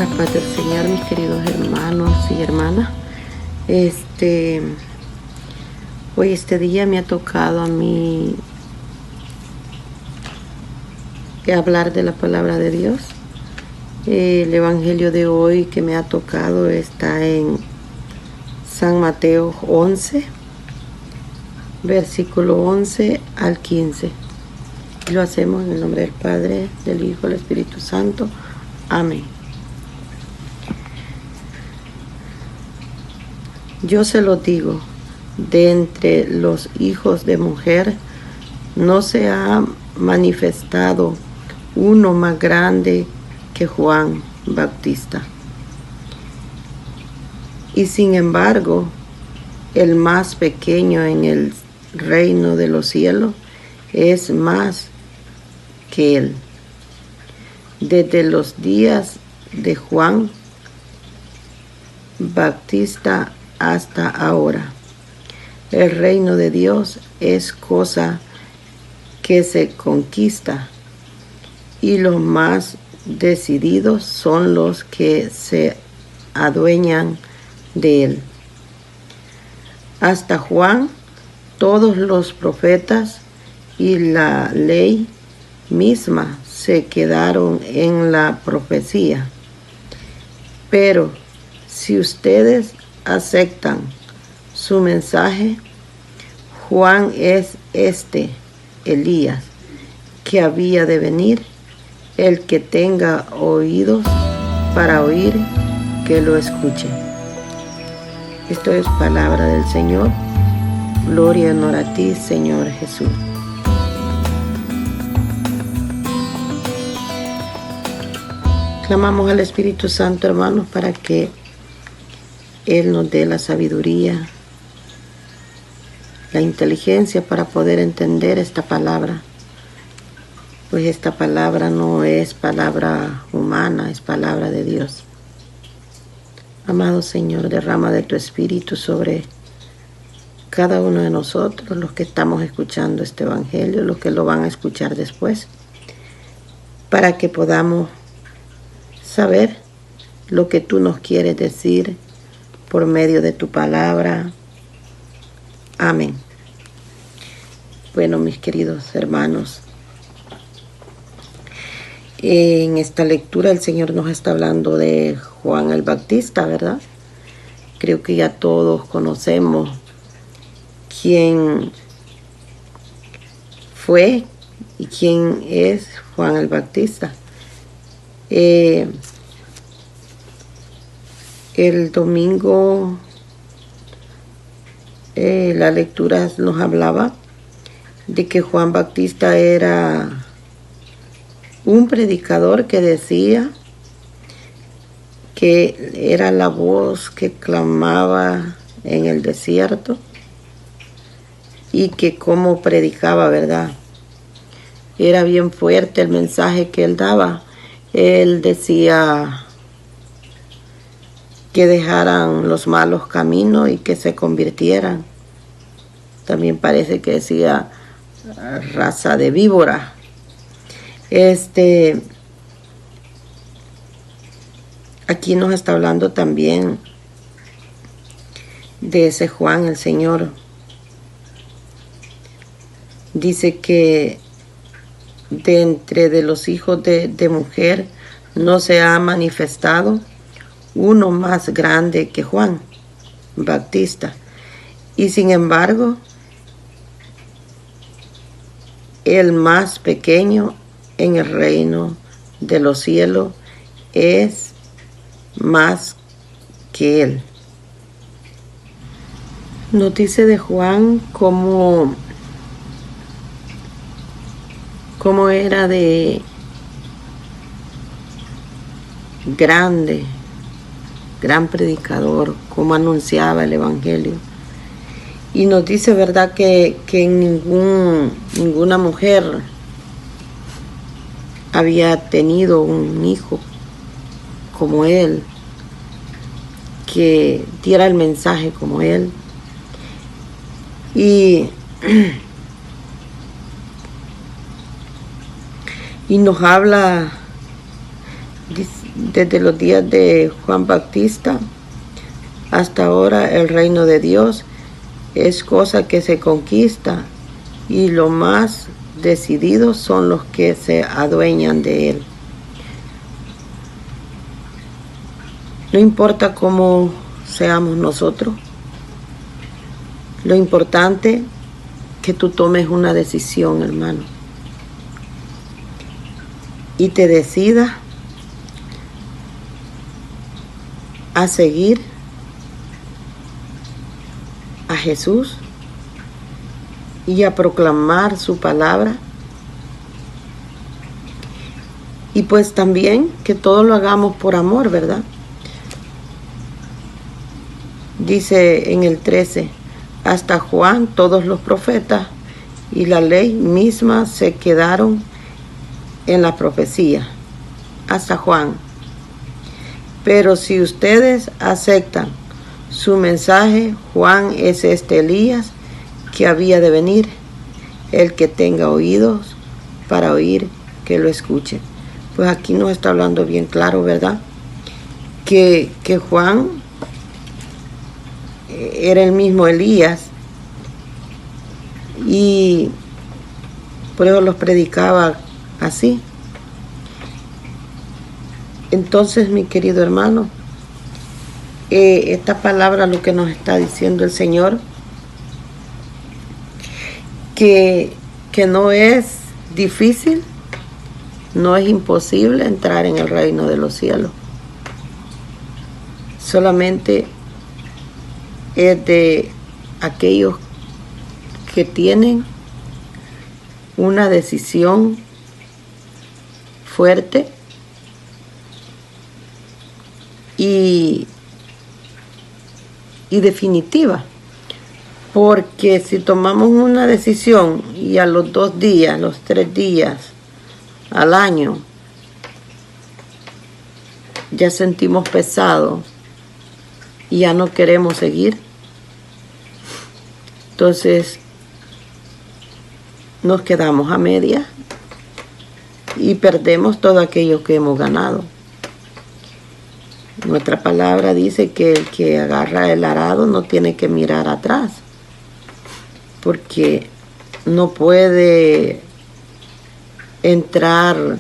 La paz del Señor, mis queridos hermanos y hermanas. Hoy este día me ha tocado a mí hablar de la palabra de Dios. El evangelio de hoy que me ha tocado está en San Mateo 11, versículo 11 al 15. Y lo hacemos en el nombre del Padre, del Hijo, del Espíritu Santo. Amén. Yo se lo digo, de entre los hijos de mujer no se ha manifestado uno más grande que Juan Bautista. Y sin embargo, el más pequeño en el reino de los cielos es más que él. Desde los días de Juan Bautista hasta ahora, el reino de Dios es cosa que se conquista, y los más decididos son los que se adueñan de él. Hasta Juan, todos los profetas y la ley misma se quedaron en la profecía. Pero si ustedes aceptan su mensaje, Juan es Elías, que había de venir. El que tenga oídos para oír, que lo escuche. Esto es palabra del Señor. Gloria y honor a ti, Señor Jesús. Clamamos al Espíritu Santo, hermanos, para que Él nos dé la sabiduría, la inteligencia para poder entender esta palabra. Pues esta palabra no es palabra humana, es palabra de Dios. Amado Señor, derrama de tu Espíritu sobre cada uno de nosotros, los que estamos escuchando este evangelio, los que lo van a escuchar después, para que podamos saber lo que tú nos quieres decir por medio de tu palabra. Amén. Bueno, mis queridos hermanos, en esta lectura el Señor nos está hablando de Juan el Bautista, ¿verdad? Creo que ya todos conocemos quién fue y quién es Juan el Bautista. El domingo la lectura nos hablaba de que Juan Bautista era un predicador que decía que era la voz que clamaba en el desierto y que como predicaba, ¿verdad? Era bien fuerte el mensaje que él daba. Él decía que dejaran los malos caminos y que se convirtieran. También parece que decía raza de víbora. Aquí nos está hablando también de ese Juan, el Señor. Dice que de entre de los hijos de mujer no se ha manifestado uno más grande que Juan Bautista. Y sin embargo, el más pequeño en el reino de los cielos es más que él. Nos dice de Juan cómo era de grande, gran predicador, cómo anunciaba el evangelio. Y nos dice, ¿verdad?, que ninguna mujer había tenido un hijo como él, que diera el mensaje como él. Y nos habla, Desde los días de Juan Bautista hasta ahora el reino de Dios es cosa que se conquista y lo más decididos son los que se adueñan de él. No importa cómo seamos nosotros, lo importante es que tú tomes una decisión, hermano, y te decidas a seguir a Jesús y a proclamar su palabra. Y pues también que todo lo hagamos por amor, ¿verdad? Dice en el 13, hasta Juan todos los profetas y la ley misma se quedaron en la profecía, hasta Juan. Pero si ustedes aceptan su mensaje, Juan es este Elías que había de venir. El que tenga oídos para oír, que lo escuche. Pues aquí nos está hablando bien claro, ¿verdad? Que Juan era el mismo Elías y por eso los predicaba así. Entonces, mi querido hermano, esta palabra lo que nos está diciendo el Señor, que no es difícil, no es imposible entrar en el reino de los cielos. Solamente es de aquellos que tienen una decisión fuerte y definitiva. Porque si tomamos una decisión y a los 2 días, los 3 días, al año, ya sentimos pesado y ya no queremos seguir, entonces nos quedamos a media y perdemos todo aquello que hemos ganado. Nuestra palabra dice que el que agarra el arado no tiene que mirar atrás, porque no puede entrar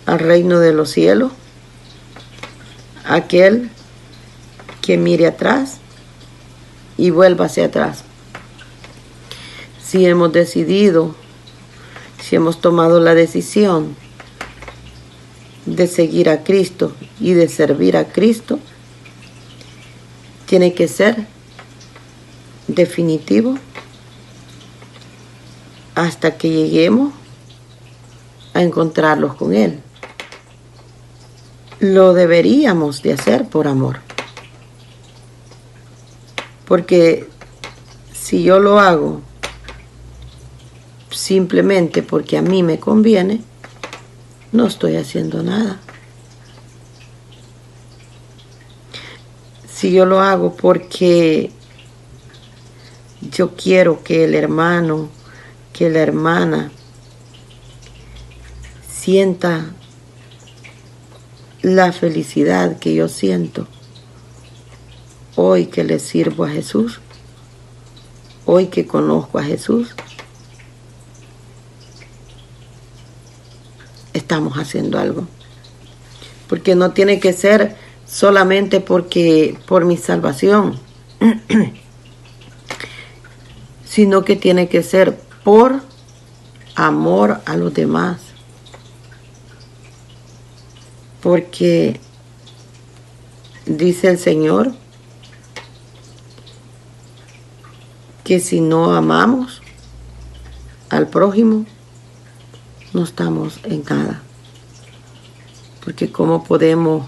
al reino de los cielos aquel que mire atrás y vuelva hacia atrás. Si hemos decidido, si hemos tomado la decisión de seguir a Cristo y de servir a Cristo, tiene que ser definitivo hasta que lleguemos a encontrarlos con Él. Lo deberíamos de hacer por amor. Porque si yo lo hago simplemente porque a mí me conviene, no estoy haciendo nada. Si yo lo hago porque yo quiero que el hermano, que la hermana sienta la felicidad que yo siento hoy que le sirvo a Jesús, hoy que conozco a Jesús, estamos haciendo algo. Porque no tiene que ser solamente por mi salvación, sino que tiene que ser por amor a los demás. Porque dice el Señor que si no amamos al prójimo, no estamos en nada. Porque ¿cómo podemos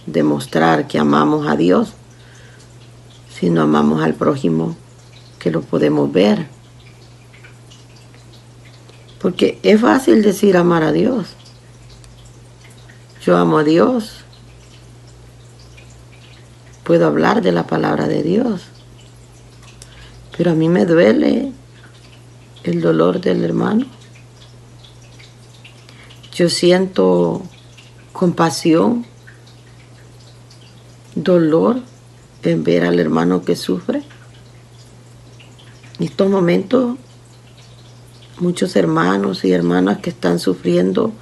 demostrar que amamos a Dios si no amamos al prójimo, que lo podemos ver? Porque es fácil decir amar a Dios. Yo amo a Dios. Puedo hablar de la palabra de Dios. Pero a mí me duele el dolor del hermano. Yo siento compasión, dolor en ver al hermano que sufre. En estos momentos, muchos hermanos y hermanas que están sufriendo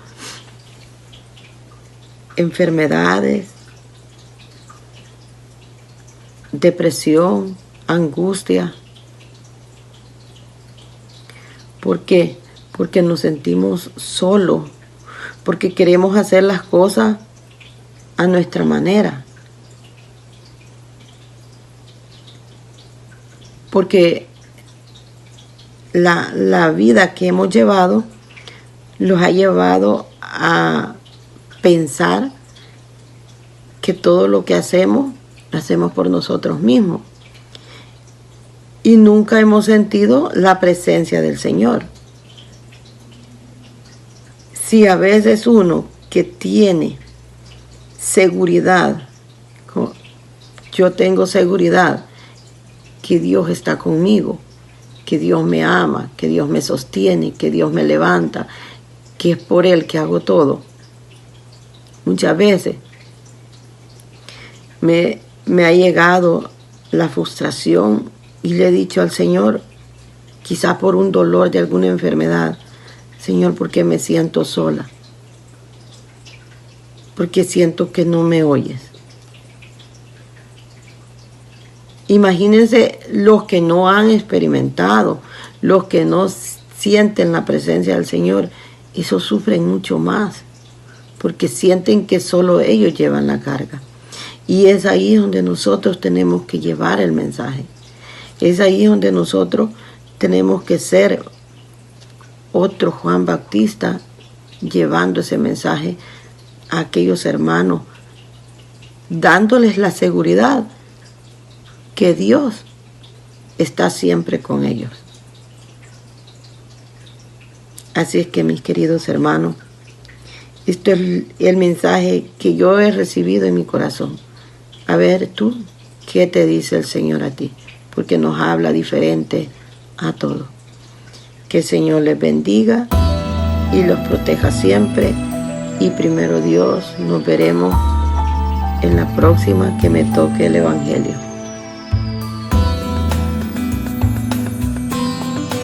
enfermedades, depresión, angustia. ¿Por qué? Porque nos sentimos solos, porque queremos hacer las cosas a nuestra manera. Porque la vida que hemos llevado los ha llevado a pensar que todo lo que hacemos, lo hacemos por nosotros mismos. Y nunca hemos sentido la presencia del Señor. Si a veces uno que tiene seguridad, yo tengo seguridad que Dios está conmigo, que Dios me ama, que Dios me sostiene, que Dios me levanta, que es por Él que hago todo. Muchas veces me ha llegado la frustración y le he dicho al Señor, quizás por un dolor de alguna enfermedad, Señor, ¿por qué me siento sola? Porque siento que no me oyes. Imagínense los que no han experimentado, los que no sienten la presencia del Señor, esos sufren mucho más, porque sienten que solo ellos llevan la carga. Y es ahí donde nosotros tenemos que llevar el mensaje. Es ahí donde nosotros tenemos que ser otro Juan Bautista, llevando ese mensaje a aquellos hermanos, dándoles la seguridad que Dios está siempre con ellos. Así es que, mis queridos hermanos, esto es el mensaje que yo he recibido en mi corazón. A ver tú, ¿qué te dice el Señor a ti? Porque nos habla diferente a todos. Que el Señor les bendiga y los proteja siempre. Y primero Dios, nos veremos en la próxima que me toque el Evangelio.